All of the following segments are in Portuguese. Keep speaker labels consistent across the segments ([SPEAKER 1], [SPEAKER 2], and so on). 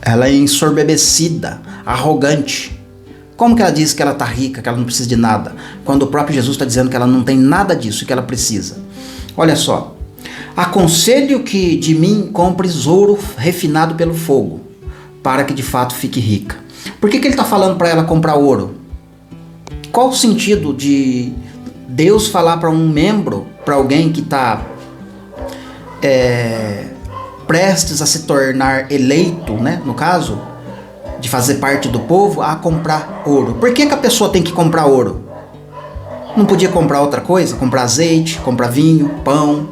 [SPEAKER 1] Ela é ensoberbecida, arrogante. Como que ela diz que ela está rica, que ela não precisa de nada, quando o próprio Jesus está dizendo que ela não tem nada disso e que ela precisa? Olha só. Aconselho que de mim compres ouro refinado pelo fogo, para que de fato fique rica. Por que ele está falando para ela comprar ouro? Qual o sentido de Deus falar para um membro, para alguém que está prestes a se tornar eleito, né, no caso, de fazer parte do povo, a comprar ouro? Por que a pessoa tem que comprar ouro? Não podia comprar outra coisa? Comprar azeite, comprar vinho, pão,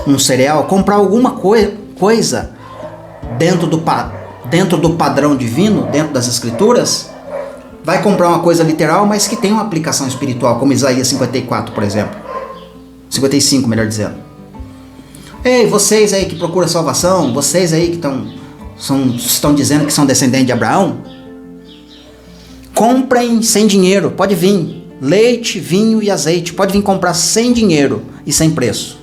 [SPEAKER 1] um cereal, comprar alguma coisa dentro do padrão divino, dentro das escrituras? Vai comprar uma coisa literal, mas que tem uma aplicação espiritual, como Isaías 54, por exemplo. 55, melhor dizendo. Ei, vocês aí que procuram salvação, vocês aí que estão dizendo que são descendentes de Abraão, comprem sem dinheiro, pode vir. Leite, vinho e azeite, pode vir comprar sem dinheiro e sem preço.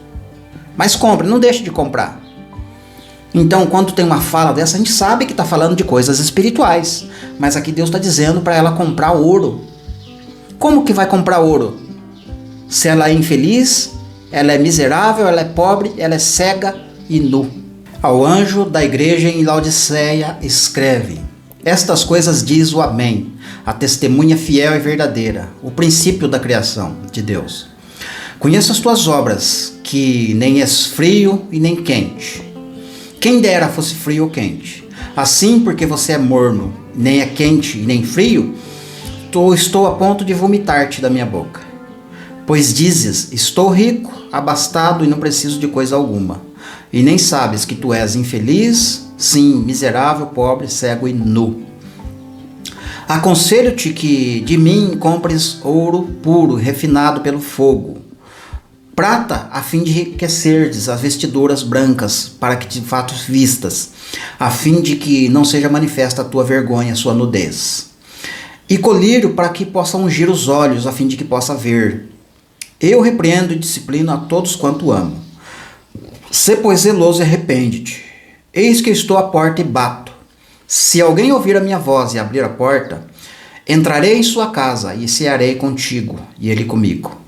[SPEAKER 1] Mas compre, não deixe de comprar. Então, quando tem uma fala dessa, a gente sabe que está falando de coisas espirituais. Mas aqui Deus está dizendo para ela comprar ouro. Como que vai comprar ouro? Se ela é infeliz, ela é miserável, ela é pobre, ela é cega e nu. Ao anjo da igreja em Laodiceia escreve: estas coisas diz o Amém, a testemunha fiel e verdadeira, o princípio da criação de Deus. Conheço as tuas obras, que nem és frio e nem quente. Quem dera fosse frio ou quente. Assim, porque você é morno, nem é quente e nem frio, estou a ponto de vomitar-te da minha boca. Pois dizes, estou rico, abastado e não preciso de coisa alguma. E nem sabes que tu és infeliz, sim, miserável, pobre, cego e nu. Aconselho-te que de mim compres ouro puro, refinado pelo fogo, prata, a fim de enriquecerdes as vestiduras brancas, para que de fato vistas, a fim de que não seja manifesta a tua vergonha, a sua nudez. E colírio, para que possa ungir os olhos, a fim de que possa ver. Eu repreendo e disciplino a todos quanto amo. Sê, pois, zeloso e arrepende-te. Eis que estou à porta e bato. Se alguém ouvir a minha voz e abrir a porta, entrarei em sua casa e cearei contigo, e ele comigo.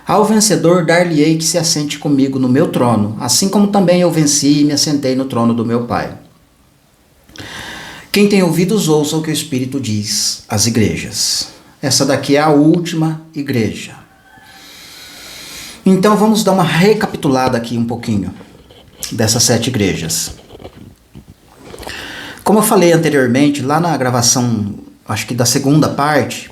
[SPEAKER 1] Ao vencedor dar-lhe-ei que se assente comigo no meu trono, assim como também eu venci e me assentei no trono do meu Pai. Quem tem ouvidos, ouça o que o Espírito diz às igrejas. Essa daqui é a última igreja. Então vamos dar uma recapitulada aqui um pouquinho dessas 7 igrejas. Como eu falei anteriormente, lá na gravação, acho que da segunda parte,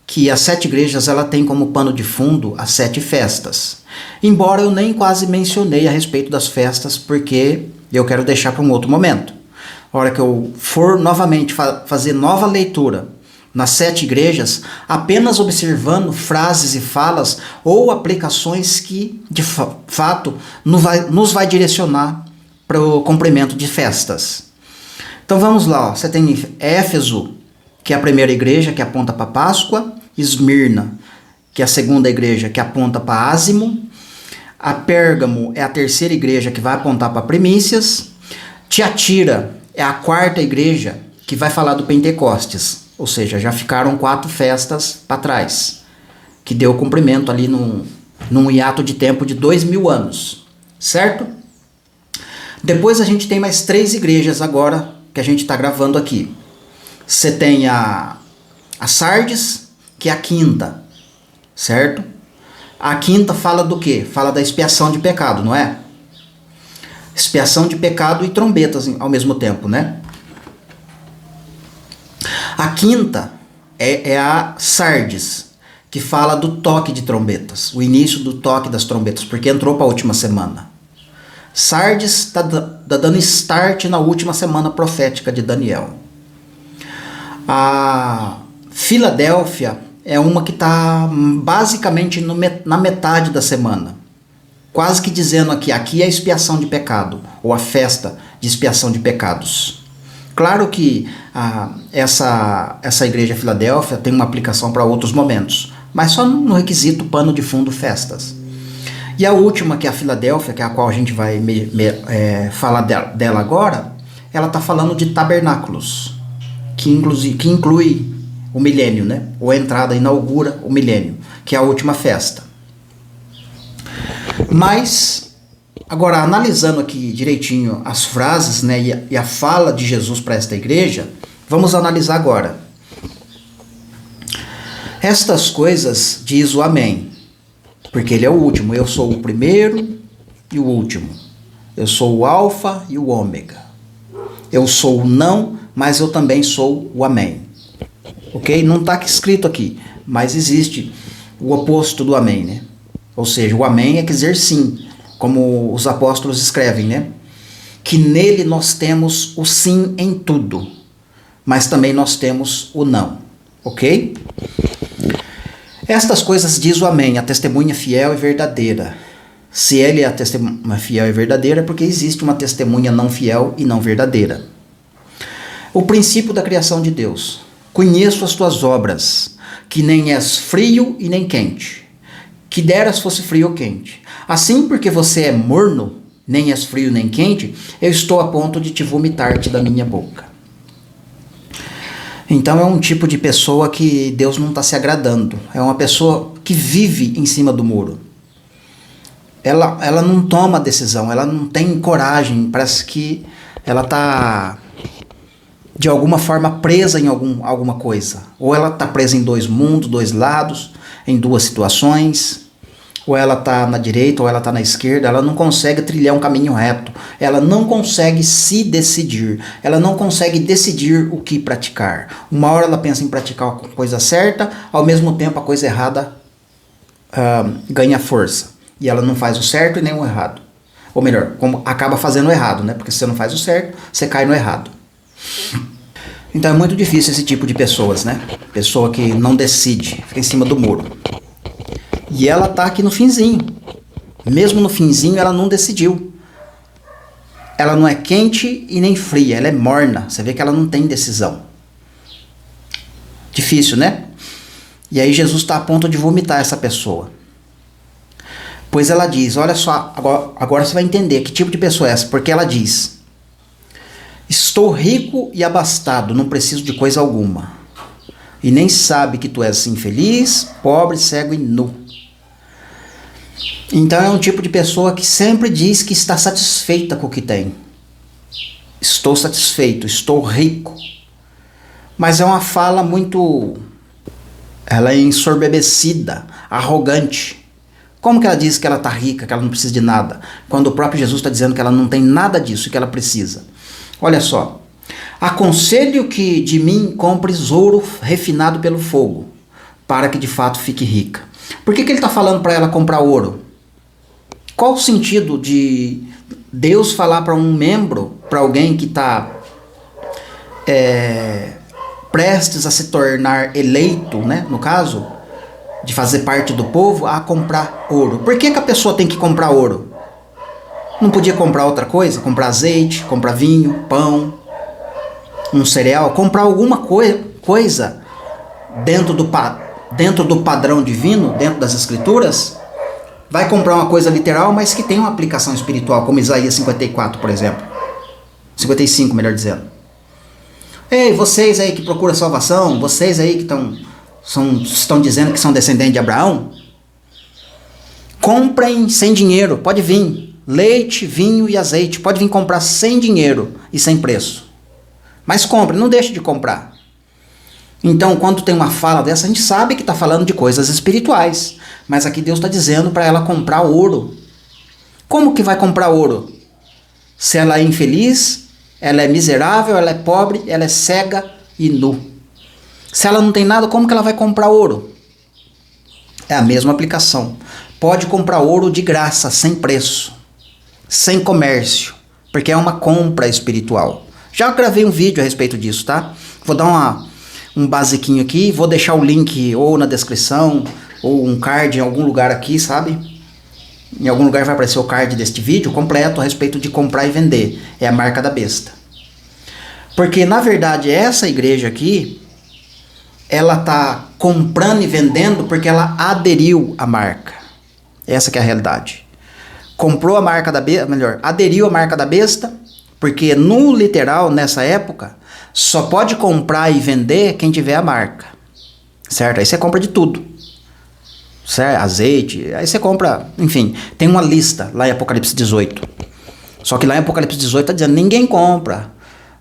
[SPEAKER 1] que as 7 igrejas ela tem como pano de fundo as 7 festas. Embora eu nem quase mencionei a respeito das festas, porque eu quero deixar para um outro momento. A hora que eu for novamente fazer nova leitura nas 7 igrejas, apenas observando frases e falas ou aplicações que, de fato, nos vai direcionar para o cumprimento de festas. Então vamos lá, ó. Você tem Éfeso, que é a primeira igreja, que aponta para Páscoa. Esmirna, que é a segunda igreja, que aponta para Ázimo. A Pérgamo é a terceira igreja, que vai apontar para Primícias. Tiatira é a quarta igreja, que vai falar do Pentecostes. Ou seja, já ficaram 4 festas para trás, que deu cumprimento ali num hiato de tempo de 2000 anos, certo? Depois a gente tem mais 3 igrejas agora, que a gente está gravando aqui. Você tem a Sardes, que é a quinta, certo? A quinta fala do quê? Fala da expiação de pecado, não é? Expiação de pecado e trombetas ao mesmo tempo, né? A quinta é a Sardes, que fala do toque de trombetas, o início do toque das trombetas, porque entrou para a última semana. Sardes está dando start na última semana profética de Daniel. A Filadélfia é uma que está basicamente na metade da semana. Quase que dizendo aqui é a expiação de pecado, ou a festa de expiação de pecados. Claro que essa igreja Filadélfia tem uma aplicação para outros momentos, mas só no requisito pano de fundo festas. E a última, que é a Filadélfia, que é a qual a gente vai falar dela agora, ela está falando de tabernáculos, que inclui o milênio, né? Ou a entrada inaugura o milênio, que é a última festa. Mas, agora, analisando aqui direitinho as frases, né, e a fala de Jesus para esta igreja, vamos analisar agora. Estas coisas diz o Amém, porque ele é o último. Eu sou o primeiro e o último. Eu sou o Alfa e o Ômega. Eu sou o não, mas eu também sou o Amém. Ok? Não está escrito aqui, mas existe o oposto do Amém, né? Ou seja, o Amém é dizer sim, como os apóstolos escrevem, né? Que nele nós temos o sim em tudo, mas também nós temos o não. Ok? Estas coisas diz o Amém, a testemunha fiel e verdadeira. Se ele é a testemunha fiel e verdadeira, é porque existe uma testemunha não fiel e não verdadeira. O princípio da criação de Deus. Conheço as tuas obras, que nem és frio e nem quente. Que deras fosse frio ou quente. Assim, porque você é morno, nem és frio nem quente, eu estou a ponto de te vomitar-te da minha boca. Então é um tipo de pessoa que Deus não está se agradando. É uma pessoa que vive em cima do muro. Ela não toma decisão, ela não tem coragem, parece que ela está de alguma forma presa em alguma coisa. Ou ela está presa em dois mundos, dois lados, em duas situações. Ou ela está na direita ou ela está na esquerda, ela não consegue trilhar um caminho reto, ela não consegue se decidir, ela não consegue decidir o que praticar. Uma hora ela pensa em praticar a coisa certa, ao mesmo tempo a coisa errada ganha força, e ela não faz o certo e nem o errado. Ou melhor, como acaba fazendo o errado, né? Porque se você não faz o certo, você cai no errado. Então é muito difícil esse tipo de pessoas, né? Pessoa que não decide, fica em cima do muro. E ela está aqui no finzinho. Mesmo no finzinho, ela não decidiu. Ela não é quente e nem fria, ela é morna. Você vê que ela não tem decisão. Difícil, né? E aí Jesus está a ponto de vomitar essa pessoa. Pois ela diz, olha só, agora você vai entender que tipo de pessoa é essa. Porque ela diz, estou rico e abastado, não preciso de coisa alguma. E nem sabe que tu és infeliz, pobre, cego e nu. Então é um tipo de pessoa que sempre diz que está satisfeita com o que tem. Estou satisfeito, estou rico. Mas é uma fala muito... ela é ensoberbecida, arrogante. Como que ela diz que ela está rica, que ela não precisa de nada, quando o próprio Jesus está dizendo que ela não tem nada disso e que ela precisa? Olha só. Aconselho que de mim compres ouro refinado pelo fogo, para que de fato fique rica. Por que ele está falando para ela comprar ouro? Qual o sentido de Deus falar para um membro, para alguém que está prestes a se tornar eleito, né, no caso, de fazer parte do povo, a comprar ouro? Por que a pessoa tem que comprar ouro? Não podia comprar outra coisa? Comprar azeite, comprar vinho, pão, um cereal, comprar alguma coisa dentro do padrão divino, dentro das escrituras? Vai comprar uma coisa literal, mas que tem uma aplicação espiritual, como Isaías 54, por exemplo. 55, melhor dizendo. Ei, vocês aí que procuram salvação, vocês aí que estão dizendo que são descendentes de Abraão, comprem sem dinheiro, pode vir. Leite, vinho e azeite, pode vir comprar sem dinheiro e sem preço. Mas compre, não deixe de comprar. Então, quando tem uma fala dessa, a gente sabe que está falando de coisas espirituais. Mas aqui Deus está dizendo para ela comprar ouro. Como que vai comprar ouro? Se ela é infeliz, ela é miserável, ela é pobre, ela é cega e nu. Se ela não tem nada, como que ela vai comprar ouro? É a mesma aplicação. Pode comprar ouro de graça, sem preço, sem comércio, porque é uma compra espiritual. Já gravei um vídeo a respeito disso, tá? Vou dar um basiquinho aqui, vou deixar o link ou na descrição, ou um card em algum lugar aqui, sabe? Em algum lugar vai aparecer o card deste vídeo completo a respeito de comprar e vender. É a marca da besta. Porque, na verdade, essa igreja aqui, ela tá comprando e vendendo porque ela aderiu à marca. Essa que é a realidade. Comprou a marca da besta, melhor, aderiu à marca da besta, Porque no literal, nessa época, só pode comprar e vender quem tiver a marca. Certo? Aí você compra de tudo. Certo? Azeite, aí você compra, enfim, tem uma lista lá em Apocalipse 18. Só que lá em Apocalipse 18 está dizendo, ninguém compra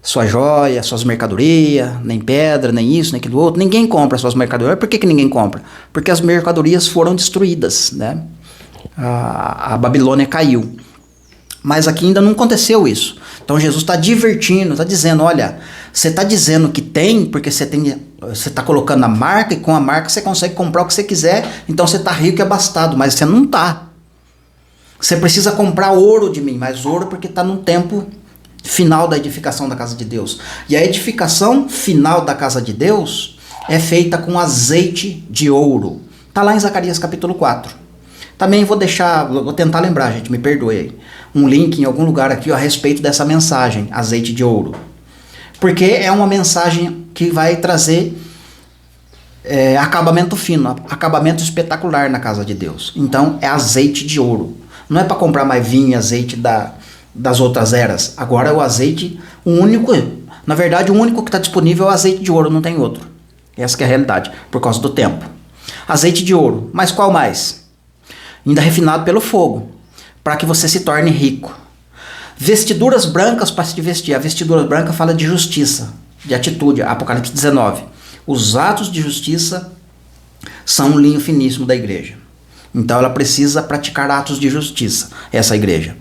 [SPEAKER 1] sua joia, suas mercadorias, nem pedra, nem isso, nem aquilo outro. Ninguém compra suas mercadorias. Por que ninguém compra? Porque as mercadorias foram destruídas, né? A Babilônia caiu. Mas aqui ainda não aconteceu isso. Então Jesus está divertindo, está dizendo, olha, você está dizendo que tem, porque você está colocando a marca, e com a marca você consegue comprar o que você quiser, então você está rico e abastado, mas você não está. Você precisa comprar ouro de mim, mas ouro porque está no tempo final da edificação da casa de Deus. E a edificação final da casa de Deus é feita com azeite de ouro. Está lá em Zacarias capítulo 4. Também vou tentar lembrar, gente, me perdoe aí, um link em algum lugar aqui a respeito dessa mensagem, azeite de ouro. Porque é uma mensagem que vai trazer acabamento fino, acabamento espetacular na casa de Deus. Então é azeite de ouro. Não é para comprar mais vinho e azeite das outras eras. Agora é o azeite, o único que está disponível é o azeite de ouro, não tem outro. Essa que é a realidade, por causa do tempo. Azeite de ouro, mas qual mais? Ainda refinado pelo fogo, para que você se torne rico. Vestiduras brancas para se vestir. A vestidura branca fala de justiça, de atitude, Apocalipse 19. Os atos de justiça são um linho finíssimo da igreja. Então ela precisa praticar atos de justiça, essa igreja.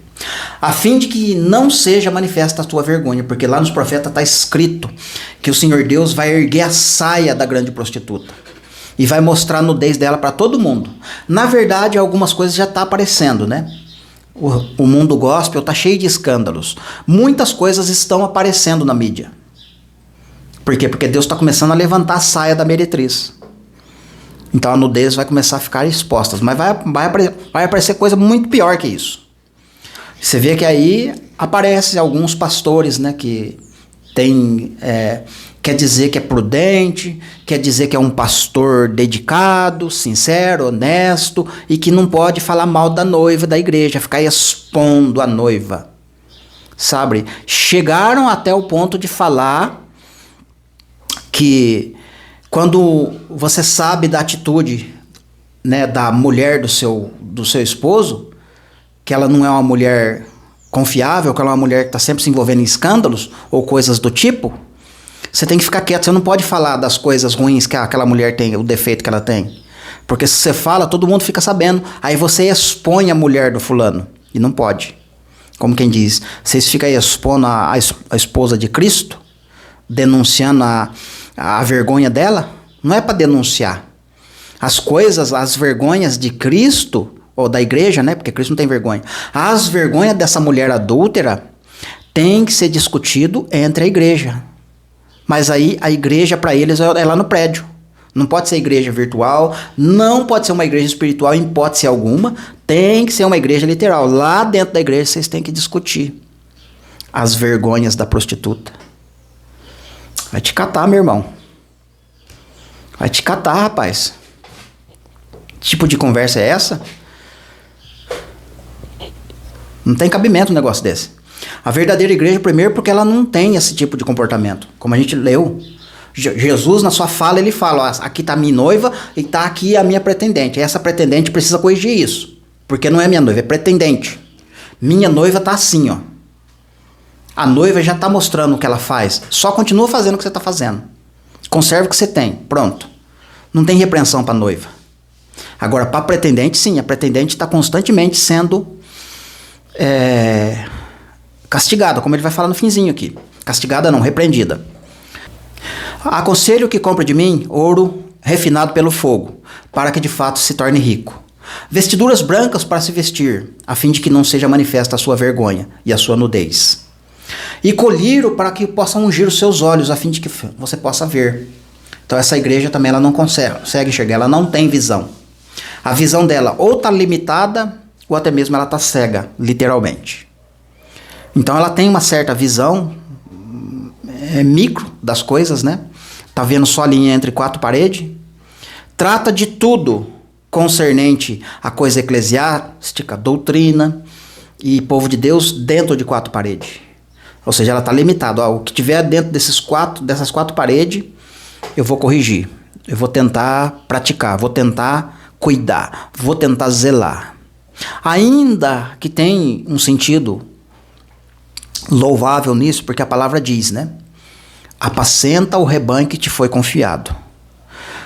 [SPEAKER 1] A fim de que não seja manifesta a tua vergonha, porque lá nos profetas está escrito que o Senhor Deus vai erguer a saia da grande prostituta e vai mostrar a nudez dela para todo mundo. Na verdade, algumas coisas já estão aparecendo, né? O mundo gospel está cheio de escândalos. Muitas coisas estão aparecendo na mídia. Por quê? Porque Deus está começando a levantar a saia da meretriz. Então a nudez vai começar a ficar exposta. Mas vai aparecer coisa muito pior que isso. Você vê que aí aparecem alguns pastores, né, que tem... quer dizer que é prudente, quer dizer que é um pastor dedicado, sincero, honesto, e que não pode falar mal da noiva da igreja, ficar expondo a noiva, sabe? Chegaram até o ponto de falar que quando você sabe da atitude, né, da mulher do seu esposo, que ela não é uma mulher confiável, que ela é uma mulher que está sempre se envolvendo em escândalos ou coisas do tipo, você tem que ficar quieto, você não pode falar das coisas ruins que aquela mulher tem, o defeito que ela tem. Porque se você fala, todo mundo fica sabendo. Aí você expõe a mulher do fulano. E não pode. Como quem diz, vocês ficam aí expondo a esposa de Cristo, denunciando a vergonha dela. Não é para denunciar. As coisas, as vergonhas de Cristo, ou da igreja, né? Porque Cristo não tem vergonha. As vergonhas dessa mulher adúltera tem que ser discutido entre a igreja. Mas aí a igreja para eles é lá no prédio. Não pode ser igreja virtual, não pode ser uma igreja espiritual em hipótese alguma. Tem que ser uma igreja literal. Lá dentro da igreja vocês têm que discutir as vergonhas da prostituta. Vai te catar, meu irmão. Vai te catar, rapaz. Que tipo de conversa é essa? Não tem cabimento um negócio desse. A verdadeira igreja, primeiro, porque ela não tem esse tipo de comportamento. Como a gente leu, Jesus, na sua fala, ele fala, ó, aqui está a minha noiva e está aqui a minha pretendente. Essa pretendente precisa corrigir isso. Porque não é minha noiva, é pretendente. Minha noiva está assim, ó. A noiva já está mostrando o que ela faz. Só continua fazendo o que você está fazendo. Conserva o que você tem. Pronto. Não tem repreensão para a noiva. Agora, para a pretendente, sim. A pretendente está constantemente sendo castigada, como ele vai falar no finzinho aqui. Castigada não, repreendida. Aconselho que compre de mim ouro refinado pelo fogo, para que de fato se torne rico. Vestiduras brancas para se vestir, a fim de que não seja manifesta a sua vergonha e a sua nudez. E colírio para que possa ungir os seus olhos, a fim de que você possa ver. Então essa igreja também ela não consegue enxergar, ela não tem visão. A visão dela ou está limitada, ou até mesmo ela está cega, literalmente. Então ela tem uma certa visão micro das coisas, né? Tá vendo só a linha entre quatro paredes. Trata de tudo concernente à coisa eclesiástica, doutrina e povo de Deus dentro de quatro paredes. Ou seja, ela está limitada. Ó, o que tiver dentro dessas quatro paredes, eu vou corrigir. Eu vou tentar praticar, vou tentar cuidar, vou tentar zelar. Ainda que tem um sentido louvável nisso, porque a palavra diz, né? Apacenta o rebanho que te foi confiado.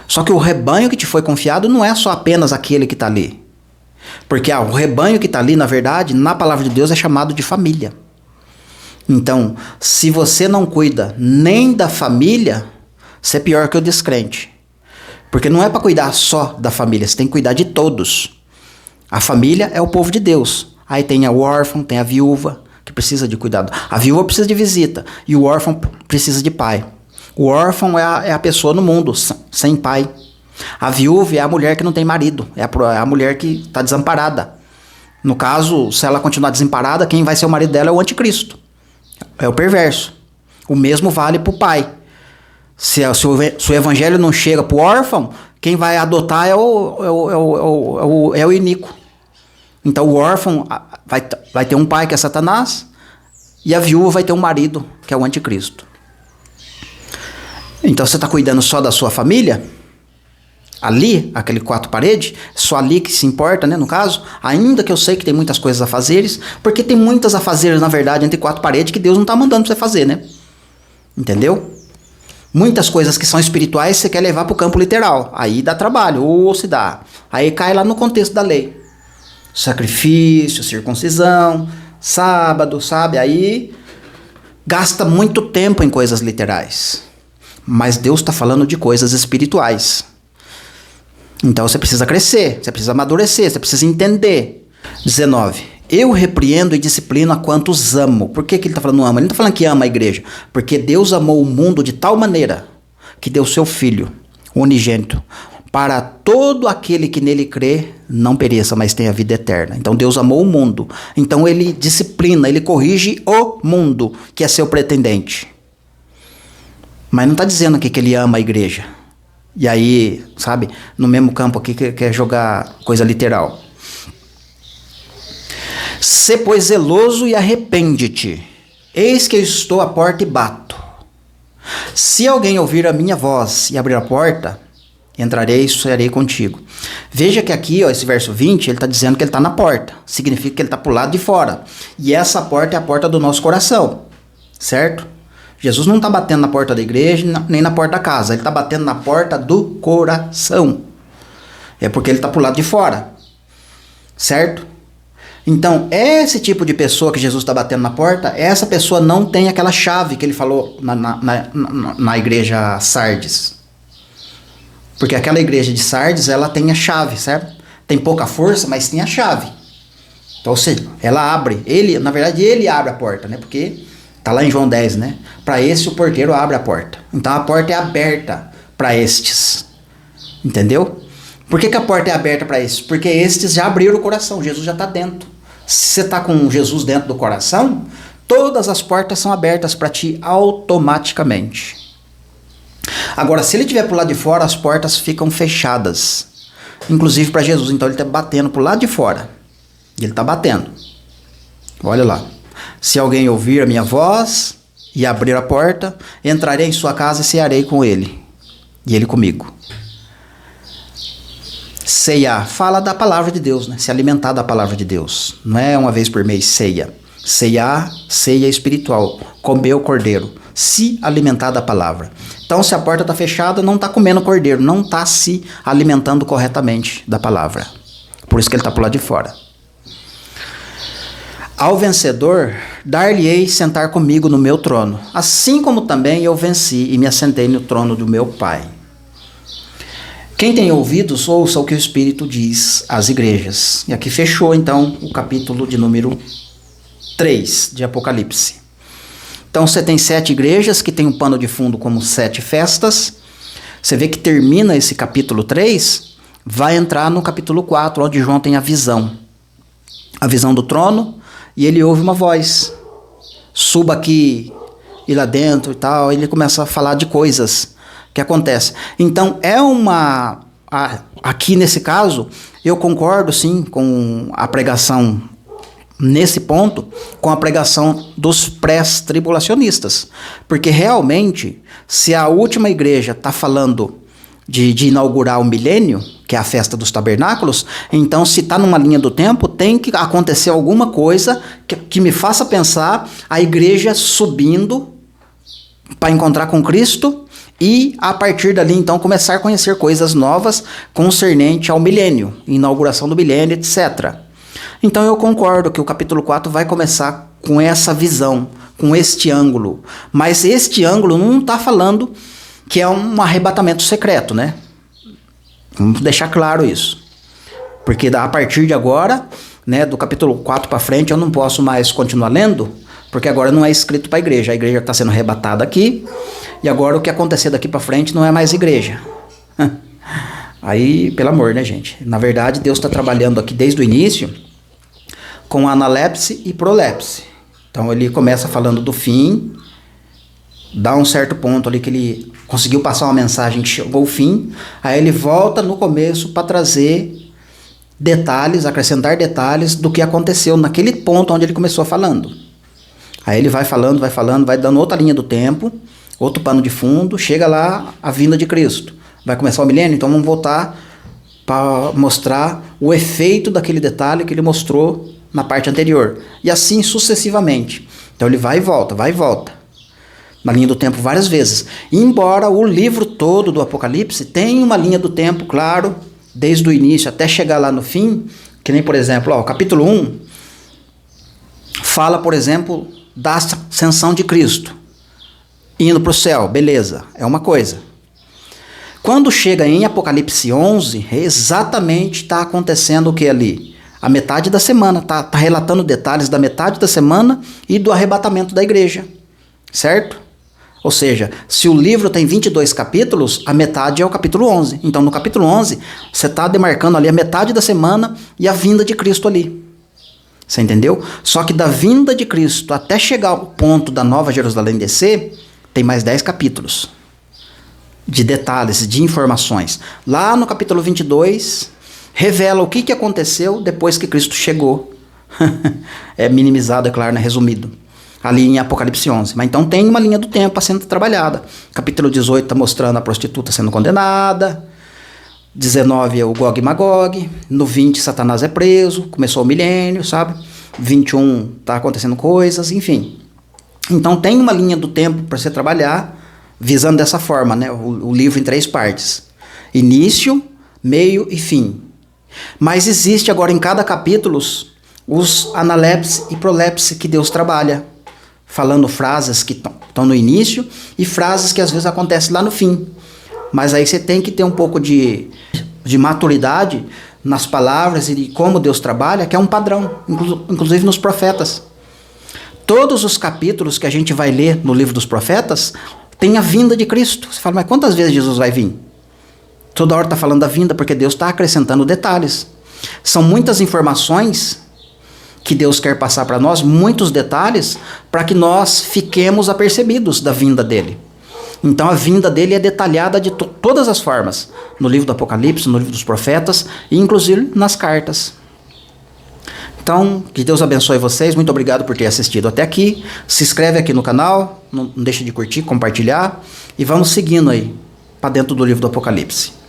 [SPEAKER 1] Só que o rebanho que te foi confiado não é só apenas aquele que está ali. Porque o rebanho que está ali, na verdade, na palavra de Deus é chamado de família. Então, se você não cuida nem da família, você é pior que o descrente. Porque não é para cuidar só da família, você tem que cuidar de todos. A família é o povo de Deus. Aí tem o órfão, tem a viúva, que precisa de cuidado. A viúva precisa de visita e o órfão precisa de pai. O órfão é a pessoa no mundo sem pai. A viúva é a mulher que não tem marido, é a mulher que está desamparada. No caso, se ela continuar desamparada, quem vai ser o marido dela é o anticristo, é o perverso. O mesmo vale para o pai. Se o evangelho não chega para o órfão, quem vai adotar é o iníquo. Então o órfão vai ter um pai que é Satanás e a viúva vai ter um marido que é o anticristo. Então você está cuidando só da sua família? Ali, aquele quatro paredes, só ali que se importa, né, no caso, ainda que eu sei que tem muitas coisas a fazeres, porque tem muitas a fazeres, na verdade, entre quatro paredes que Deus não está mandando você fazer, né? Entendeu? Muitas coisas que são espirituais você quer levar para o campo literal, aí dá trabalho, ou se dá. Aí cai lá no contexto da lei. Sacrifício, circuncisão, sábado, sabe? Aí gasta muito tempo em coisas literais. Mas Deus está falando de coisas espirituais. Então você precisa crescer, você precisa amadurecer, você precisa entender. 19. Eu repreendo e disciplino a quantos amo. Por que ele está falando ama? Ele não está falando que ama a igreja. Porque Deus amou o mundo de tal maneira que deu seu Filho, o unigênito, para todo aquele que nele crê, não pereça, mas tenha vida eterna. Então Deus amou o mundo. Então ele disciplina, ele corrige o mundo, que é seu pretendente. Mas não está dizendo aqui que ele ama a igreja. E aí, sabe, no mesmo campo aqui que quer jogar coisa literal. Sê, pois, zeloso e arrepende-te. Eis que eu estou à porta e bato. Se alguém ouvir a minha voz e abrir a porta, entrarei e cearei contigo. Veja que aqui, ó, esse verso 20, ele está dizendo que ele está na porta. Significa que ele está para o lado de fora. E essa porta é a porta do nosso coração. Certo? Jesus não está batendo na porta da igreja, nem na porta da casa. Ele está batendo na porta do coração. É porque ele está para o lado de fora. Certo? Então, esse tipo de pessoa que Jesus está batendo na porta, essa pessoa não tem aquela chave que ele falou na igreja Sardes. Porque aquela igreja de Sardes, ela tem a chave, certo? Tem pouca força, mas tem a chave. Então, ou seja, ela abre. Na verdade, ele abre a porta, né? Porque está lá em João 10, né? Para esse o porteiro abre a porta. Então a porta é aberta para estes. Entendeu? Por que a porta é aberta para estes? Porque estes já abriram o coração. Jesus já está dentro. Se você está com Jesus dentro do coração, todas as portas são abertas para ti automaticamente. Agora, se ele estiver para o lado de fora, as portas ficam fechadas. Inclusive para Jesus. Então ele está batendo para o lado de fora. Ele está batendo. Olha lá. Se alguém ouvir a minha voz e abrir a porta, entrarei em sua casa e cearei com ele, e ele comigo. Ceiar, fala da palavra de Deus, né? Se alimentar da palavra de Deus. Não é uma vez por mês, ceia. Ceiar, ceia espiritual. Comer o cordeiro. Se alimentar da palavra. Então, se a porta está fechada, não está comendo cordeiro, não está se alimentando corretamente da palavra. Por isso que ele está por lá de fora. Ao vencedor, dar-lhe-ei sentar comigo no meu trono, assim como também eu venci e me assentei no trono do meu Pai. Quem tem ouvidos, ouça o que o Espírito diz às igrejas. E aqui fechou, então, o capítulo de número 3 de Apocalipse. Então, você tem 7 igrejas que tem um pano de fundo como 7 festas. Você vê que termina esse capítulo 3, vai entrar no capítulo 4, onde João tem a visão. A visão do trono. E ele ouve uma voz, suba aqui e lá dentro e tal, ele começa a falar de coisas que acontecem. Então aqui nesse caso, eu concordo sim com a pregação nesse ponto com a pregação dos pré-tribulacionistas. Porque realmente, se a última igreja está falando de inaugurar o milênio, que é a festa dos tabernáculos, então se está numa linha do tempo, tem que acontecer alguma coisa que me faça pensar a igreja subindo para encontrar com Cristo e a partir dali então começar a conhecer coisas novas concernente ao milênio, inauguração do milênio, etc. Então eu concordo que o capítulo 4 vai começar com essa visão, com este ângulo, mas este ângulo não está falando que é um arrebatamento secreto, né? Vamos deixar claro isso. Porque a partir de agora, né, do capítulo 4 para frente, eu não posso mais continuar lendo, porque agora não é escrito para a igreja está sendo arrebatada aqui, e agora o que acontecer daqui para frente não é mais igreja. Aí, pelo amor, né, gente? Na verdade, Deus está trabalhando aqui desde o início com analepse e prolepse. Então ele começa falando do fim, dá um certo ponto ali que ele conseguiu passar uma mensagem que chegou ao fim, aí ele volta no começo para trazer detalhes, acrescentar detalhes do que aconteceu naquele ponto onde ele começou falando. Aí ele vai falando, vai dando outra linha do tempo, outro pano de fundo, chega lá a vinda de Cristo. Vai começar o milênio, então vamos voltar para mostrar o efeito daquele detalhe que ele mostrou na parte anterior. E assim sucessivamente. Então ele vai e volta, na linha do tempo várias vezes. Embora o livro todo do Apocalipse tenha uma linha do tempo, claro, desde o início até chegar lá no fim, que nem, por exemplo, o capítulo 1 fala, por exemplo, da ascensão de Cristo, indo para o céu, beleza, é uma coisa. Quando chega em Apocalipse 11, exatamente está acontecendo o que ali? A metade da semana, está relatando detalhes da metade da semana e do arrebatamento da igreja, certo? Ou seja, se o livro tem 22 capítulos, a metade é o capítulo 11. Então, no capítulo 11, você está demarcando ali a metade da semana e a vinda de Cristo ali. Você entendeu? Só que da vinda de Cristo até chegar ao ponto da Nova Jerusalém descer, tem mais 10 capítulos de detalhes, de informações. Lá no capítulo 22, revela o que aconteceu depois que Cristo chegou. É minimizado, é claro, né? Resumido. Ali em Apocalipse 11. Mas então tem uma linha do tempo sendo trabalhada. Capítulo 18 está mostrando a prostituta sendo condenada. 19 é o Gog e Magog. No 20 Satanás é preso. Começou o milênio, sabe? 21 está acontecendo coisas, enfim. Então tem uma linha do tempo para você trabalhar, visando dessa forma, né? O livro em 3 partes. Início, meio e fim. Mas existe agora em cada capítulo os analepse e prolepse que Deus trabalha. Falando frases que estão no início e frases que às vezes acontecem lá no fim. Mas aí você tem que ter um pouco de maturidade nas palavras e de como Deus trabalha, que é um padrão, inclusive nos profetas. Todos os capítulos que a gente vai ler no livro dos profetas tem a vinda de Cristo. Você fala, mas quantas vezes Jesus vai vir? Toda hora está falando da vinda, porque Deus está acrescentando detalhes. São muitas informações que Deus quer passar para nós, muitos detalhes, para que nós fiquemos apercebidos da vinda dele. Então a vinda dele é detalhada de todas as formas, no livro do Apocalipse, no livro dos profetas, e inclusive nas cartas. Então, que Deus abençoe vocês, muito obrigado por ter assistido até aqui, se inscreve aqui no canal, não deixe de curtir, compartilhar, e vamos seguindo aí, para dentro do livro do Apocalipse.